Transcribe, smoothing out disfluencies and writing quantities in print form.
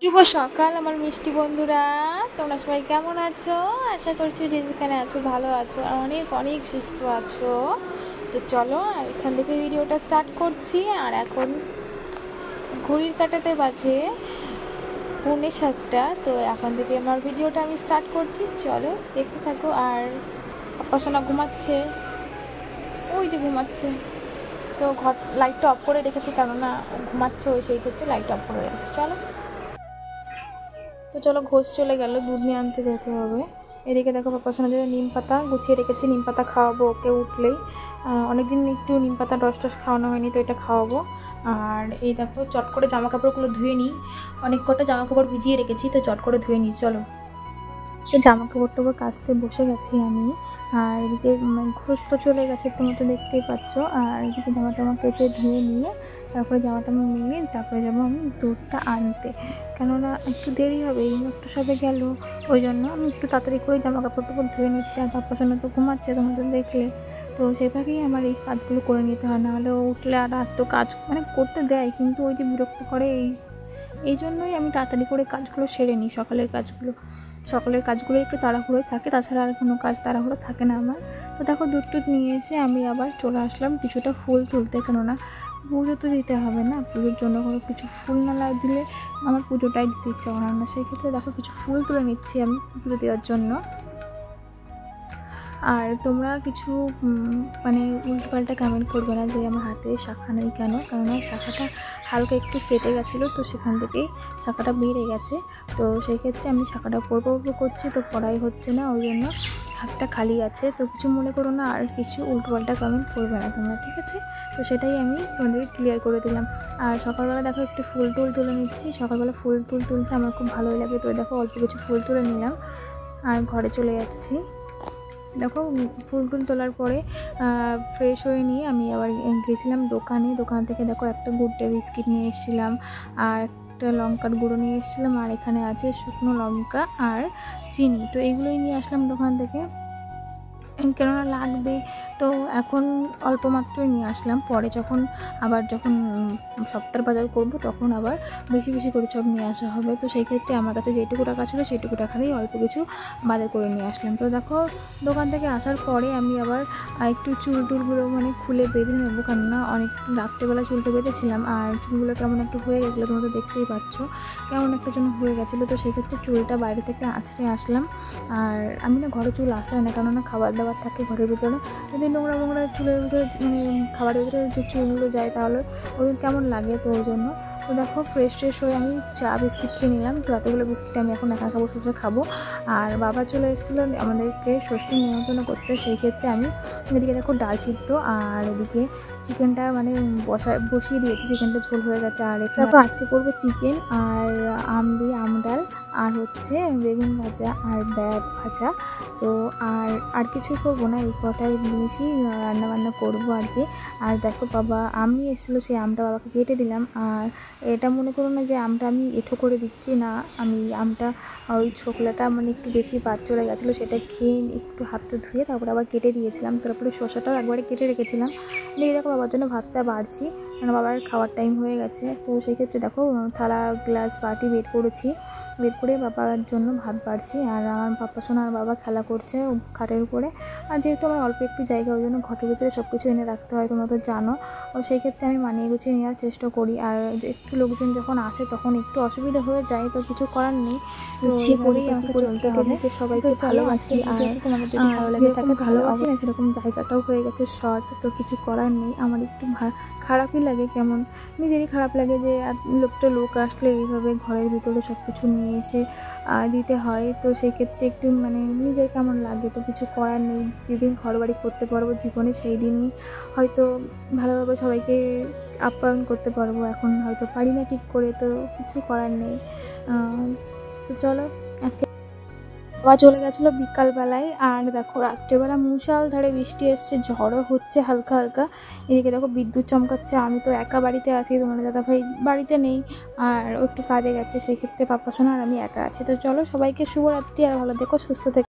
শুভ সকাল আমার মিষ্টি বন্ধুরা, তোমরা সবাই কেমন আছো? আশা করছি যে যেখানে আছো ভালো আছো আর অনেক অনেক সুস্থ আছো। তো চলো এখান থেকে ভিডিওটা স্টার্ট করছি। আর এখন ঘড়ির কাঁটাতে বাজে 6:45। তো এখন থেকে আমার ভিডিওটা আমি স্টার্ট করছি, চলো দেখতে থাকো। আর পাপা ঘুমাচ্ছে, ওই যে ঘুমাচ্ছে। তো লাইটটা অফ করে রেখেছি, কেননা ঘুমাচ্ছে ওই, সেই ক্ষেত্রে লাইটটা অফ করে রেখেছি। চলো ঘোষ চলে গেল, দুধ নিয়ে আনতে যেতে হবে। এদিকে দেখো পাপার জন্য নিম পাতা গুছিয়ে রেখেছি, নিম পাতা খাওয়াবো ওকে উঠলেই। অনেকদিন একটু নিম পাতা রস টস খাওয়ানো হয়নি, তো এটা খাওয়াবো। আর এই দেখো চট করে জামা কাপড়গুলো ধুয়ে নিই, অনেক কটা জামা কাপড় ভিজিয়ে রেখেছি, তো চট করে ধুয়ে নিই। চলো জামা কাপড় টাপড় কাচতে বসে গেছি আমি। আর এদিকে ঘোষ তো চলে গেছে, তোমরা তো দেখতেই পাচ্ছ। আর এদিকে জামা টামা কেচে ধুয়ে নিয়ে তারপরে জামা টামা নিয়ে তারপরে যাবো আমি দুধটা আনতে, কেননা একটু দেরি হবে, এই মাত্র সবে গেল। ওই জন্য আমি একটু তাড়াতাড়ি করে জামা কাপড় টাপড় ধুয়ে নিচ্ছি। আর তারপর তো ঘুমাচ্ছে, তোমরা তো দেখলে। তো সেভাবেই আমার এই কাজগুলো করে নিতে হয়, নাহলে উঠলে আর তো কাজ করতে দেয়, কিন্তু ওই যে বিরক্ত করে, এই জন্যই আমি তাড়াতাড়ি করে কাজগুলো সেরে নিই। সকালের কাজগুলো একটু তাড়াহুড়োই থাকে, তাছাড়া আর কোনো কাজ তাড়াহুড়ো থাকে না আমার। তো দেখো দুধ টুধ নিয়ে এসে আমি আবার চলে আসলাম কিছুটা ফুল তুলতে, কেননা পুজো তো দিতে হবে না, পুজোর জন্য কোনো কিছু ফুল না দিলে আমার পুজোটাই দিতে ইচ্ছা করে না। সেই ক্ষেত্রে দেখো কিছু ফুল তুলে নিচ্ছি আমি পুজো দেওয়ার জন্য। আর তোমরা কিছু উল্টোপাল্টা কমেন্ট করবে না যে আমার হাতে শাখা নেই কেন, কেননা শাখাটা হালকা একটু ফেটে গেছিলো, তো সেখান থেকেই শাখাটা বেড়ে গেছে। তো সেই ক্ষেত্রে আমি শাখাটা পরবো করছি, তো পড়াই হচ্ছে না, ওই জন্য হাতটা খালি আছে। তো কিছু মনে করো না, আর কিছু উল্টোপাল্টা কমেন্ট করবে না তোমরা, ঠিক আছে? তো সেটাই আমি তোমাদেরকে ক্লিয়ার করে দিলাম। আর সকালবেলা দেখো একটু ফুল টুল তুলে নিচ্ছি, সকালবেলা ফুল টুল তুলতে আমার খুব ভালোই লাগে। তো দেখো অল্প কিছু ফুল তুলে নিলাম আর ঘরে চলে যাচ্ছি। দেখো ফুল টুল তোলার পরে ফ্রেশ হয়ে নিয়ে আমি আবার গেছিলাম দোকান থেকে দেখো একটা গুড ডে বিস্কিট নিয়ে এসেছিলাম, আর একটা লঙ্কার গুঁড়ো নিয়ে এসেছিলাম, আর এখানে আছে শুকনো লঙ্কা আর চিনি। তো এইগুলোই নিয়ে আসলাম দোকান থেকে, কেননা লাগবে। তো এখন অল্প মাত্রই নিয়ে আসলাম, পরে যখন সপ্তাহের বাজার করব তখন আবার বেশি বেশি করে সব নিয়ে আসা হবে। তো সেই ক্ষেত্রে আমার কাছে যেটুকু টাকা ছিল সেইটুকু টাকারই অল্প কিছু বাজার করে নিয়ে আসলাম। তো দেখো দোকান থেকে আসার পরে আমি আবার একটু চুল টুলগুলো খুলে বেঁধে নেবো, কেননা অনেক রাত্রেবেলা চুলটা বেঁধেছিলাম আর চুলগুলো কেমন একটা হয়ে গেছিলো, তোমরা তো দেখতেই পাচ্ছ কেমন একটা জন্য হয়ে গেছিলো। তো সেই ক্ষেত্রে চুলটা বাইরে থেকে আঁচড়ে আসলাম। আর আমি না ঘরে চুল আসায় না, কেননা খাবার দাবার থাকে ঘরের ভিতরে, যদি নোংরা চুলের ভিতরে খাবারের ভিতরে যে চুলগুলো যায় তাহলে ওই কেমন লাগে। তো ওই জন্য তো দেখো ফ্রেশ হয়ে আমি চা বিস্কিট খেয়ে নিলাম। তো এতগুলো বিস্কিট আমি এখন একা একা বসে খাবো। আর বাবা চলে এসেছিলো আমাদেরকে ষষ্ঠী নিমন্ত্রণ করতে, সেই ক্ষেত্রে আমি এদিকে দেখো ডাল সিদ্ধ আর এদিকে চিকেনটা বসিয়ে দিয়েছি, চিকেনটা ঝোল হয়ে গেছে। আর দেখো আজকে করবো চিকেন আর আম ডাল আর হচ্ছে বেগুন ভাজা আর ব্যাট ভাজা। তো আর কিছু করবো না, এই কটাই জিনিসই রান্নাবান্না করবো আর কি। আর দেখো বাবা আম নিয়ে এসেছিলো, সেই আমটা বাবাকে কেটে দিলাম। আর এটা মনে করো না যে আমটা আমি এঁঠো করে দিচ্ছি না, আমি আমটা ওই ছোকলাটা একটু বেশি বাদ চলে গেছিলো, সেটা খেয়ে একটু হাতটা ধুয়ে তারপরে আবার কেটে দিয়েছিলাম। তারপরে শসাটাও একবারে কেটে রেখেছিলাম। দিয়ে দেখো বাবার জন্য ভাতটা বাড়ছি, কারণ বাবার খাওয়ার টাইম হয়ে গেছে। তো সেই ক্ষেত্রে দেখো থালা গ্লাস বাটি বের করে বাবার জন্য ভাত বাড়ছি। আর আমার পাপা সোনা আর বাবা খেলা করছে খাটের উপরে। আর যেহেতু আমার অল্প একটু জায়গা, ওই জন্য ঘরের ভিতরে সব কিছু এনে রাখতে হয়, তোমরা তো জানো। ও সেই ক্ষেত্রে আমি মানিয়ে গুছিয়ে নেওয়ার চেষ্টা করি। আর একটু লোকজন যখন আসে তখন একটু অসুবিধা হয়ে যায়, তো কিছু করার নেই, গুছিয়ে করেই আমাকে চলতে হবে। সবাইকে ভালোবাসি, আর তোমাদের যদি ভালো লাগে থাকে ভালোবাসি না, সেরকম জায়গাটাও হয়ে গেছে শর্ট, তো কিছু করার নেই। আমার একটু খারাপই লাগে, কেমন নিজেরই খারাপ লাগে যে লোক আসলে এইভাবে ঘরের ভিতরে সব কিছু নিয়ে এসে দিতে হয়। তো সেই ক্ষেত্রে একটু নিজের কেমন লাগে, তো কিছু করার নেই। যেদিন ঘরবাড়ি করতে পারবো জীবনে, সেই দিনই হয়তো ভালোভাবে সবাইকে আপ্যায়ন করতে পারবো। এখন হয়তো পারি না ঠিক করে, তো কিছু করার নেই। তো চলো আজকে বাবা চলে গেছিলো বিকালবেলায়। আর দেখো রাত্রেবেলা মুষলধারে বৃষ্টি এসছে, ঝড়ও হচ্ছে হালকা হালকা। এদিকে দেখো বিদ্যুৎ চমকাচ্ছে। আমি তো একা বাড়িতে আছি, তোমার দাদাভাই বাড়িতে নেই, আর ও একটু কাজে গেছে, সেক্ষেত্রে পাপা সোনা আর আমি একা আছি। তো চলো সবাইকে শুভরাত্রি, আর ভালো দেখো, সুস্থ থেকো।